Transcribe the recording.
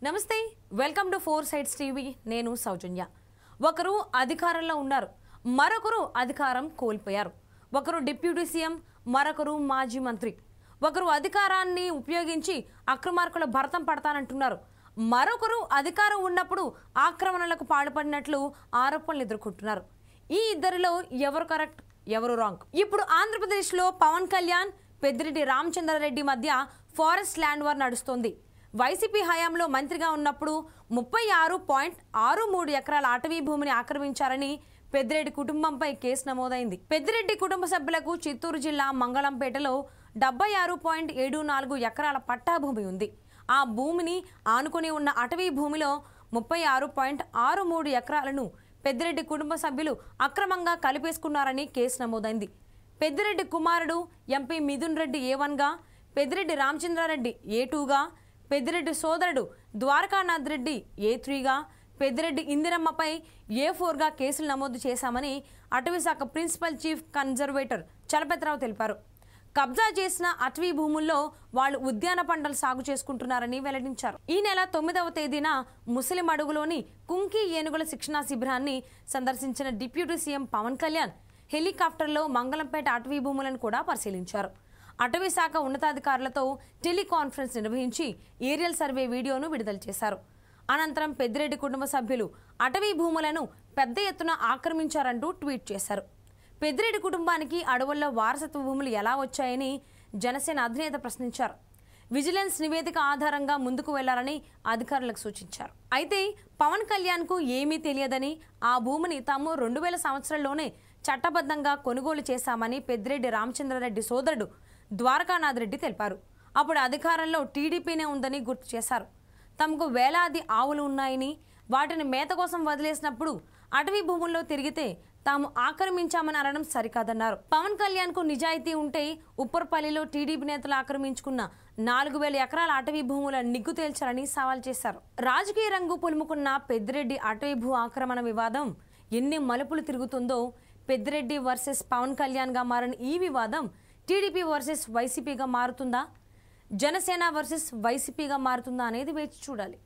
నమస్తే, welcome to four sides TV. నేను సౌజన్య. ఒకరు అధికారంలో ఉన్నారు, మరొకరు అధికారం కోల్పోయారు. ఒకరు డిప్యూటీ సీఎం, మరొకరు మాజీ మంత్రి. ఒకరు అధికారాన్ని ఉపయోగించి అక్రమార్కుల భరతం పడతానంటున్నారు, మరొకరు అధికారం ఉన్నప్పుడు ఆక్రమణలకు పాల్పడినట్లు ఆరోపణలు ఎదుర్కొంటున్నారు. ఈ ఇద్దరిలో ఎవరు కరెక్ట్, ఎవరు రాంగ్? ఇప్పుడు ఆంధ్రప్రదేశ్లో పవన్ కళ్యాణ్, పెద్దిరెడ్డి రామచంద్రారెడ్డి మధ్య ఫారెస్ట్ ల్యాండ్ వార్ నడుస్తోంది. వైసీపీ హయాంలో మంత్రిగా ఉన్నప్పుడు 36.63 ఎకరాల అటవీ భూమిని ఆక్రమించారని పెద్దిరెడ్డి కుటుంబంపై కేసు నమోదైంది. పెద్దిరెడ్డి కుటుంబ సభ్యులకు చిత్తూరు జిల్లా మంగళంపేటలో 76.74 ఎకరాల పట్టా భూమి ఉంది. ఆ భూమిని ఆనుకుని ఉన్న అటవీ భూమిలో 36.63 ఎకరాలను పెద్దిరెడ్డి కుటుంబ సభ్యులు అక్రమంగా కలిపేసుకున్నారని కేసు నమోదైంది. పెద్దిరెడ్డి కుమారుడు ఎంపీ మిథున్ రెడ్డి A1గా, పెద్దిరెడ్డి రామచంద్రారెడ్డి A2గా, పెద్దిరెడ్డి సోదరుడు ద్వారకానాథ్ రెడ్డి A3గా, పెద్దిరెడ్డి ఇందిరమ్మపై A4గా కేసులు నమోదు చేశామని అటవీశాఖ ప్రిన్సిపల్ చీఫ్ కన్జర్వేటర్ చలపతిరావు తెలిపారు. కబ్జా చేసిన అటవీ భూముల్లో వాళ్ళు ఉద్యాన పంటలు సాగు చేసుకుంటున్నారని వెల్లడించారు. ఈ నెల 9వ తేదీన ముసలి మడుగులోని కుంకి ఏనుగుల శిక్షణా శిబిరాన్ని సందర్శించిన డిప్యూటీ సీఎం పవన్ కళ్యాణ్ హెలికాప్టర్లో మంగళంపేట అటవీ భూములను కూడా పరిశీలించారు. అటవీ శాఖ ఉన్నతాధికారులతో టెలికాన్ఫరెన్స్ నిర్వహించి ఏరియల్ సర్వే వీడియోను విడుదల చేశారు. అనంతరం పెద్దిరెడ్డి కుటుంబ సభ్యులు అటవీ భూములను పెద్ద ఎత్తున ఆక్రమించారంటూ ట్వీట్ చేశారు. పెద్దిరెడ్డి కుటుంబానికి అడవుల్లో వారసత్వ భూములు ఎలా వచ్చాయని జనసేన అధినేత ప్రశ్నించారు. విజిలెన్స్ నివేదిక ఆధారంగా ముందుకు వెళ్లాలని అధికారులకు సూచించారు. అయితే పవన్ కళ్యాణ్కు ఏమీ తెలియదని, ఆ భూమిని తాము 2000 సంవత్సరంలోనే చట్టబద్ధంగా కొనుగోలు చేశామని పెద్దిరెడ్డి రామచంద్రారెడ్డి సోదరుడు ద్వారకానాథ్ రెడ్డి తెలిపారు. అప్పుడు అధికారంలో టీడీపీనే ఉందని గుర్తు చేశారు. తమకు వేలాది ఆవులు ఉన్నాయని, వాటిని మేత కోసం వదిలేసినప్పుడు అటవీ భూముల్లో తిరిగితే తాము ఆక్రమించామని అనడం సరికాదన్నారు. పవన్ కళ్యాణ్కు నిజాయితీ ఉంటే ఉప్పర్పల్లిలో టీడీపీ నేతలు ఆక్రమించుకున్న 4000 ఎకరాల అటవీ భూముల నిగ్గు తేల్చాలని సవాల్ చేశారు. రాజకీయ రంగు పులుముకున్న పెద్దిరెడ్డి అటవీ భూ ఆక్రమణ వివాదం ఎన్ని మలుపులు తిరుగుతుందో, పెద్దిరెడ్డి వర్సెస్ పవన్ కళ్యాణ్గా మారిన ఈ వివాదం టీడీపీ వర్సెస్ వైసీపీగా మారుతుందా, జనసేన వర్సెస్ వైసీపీగా మారుతుందా అనేది వేచి చూడాలి.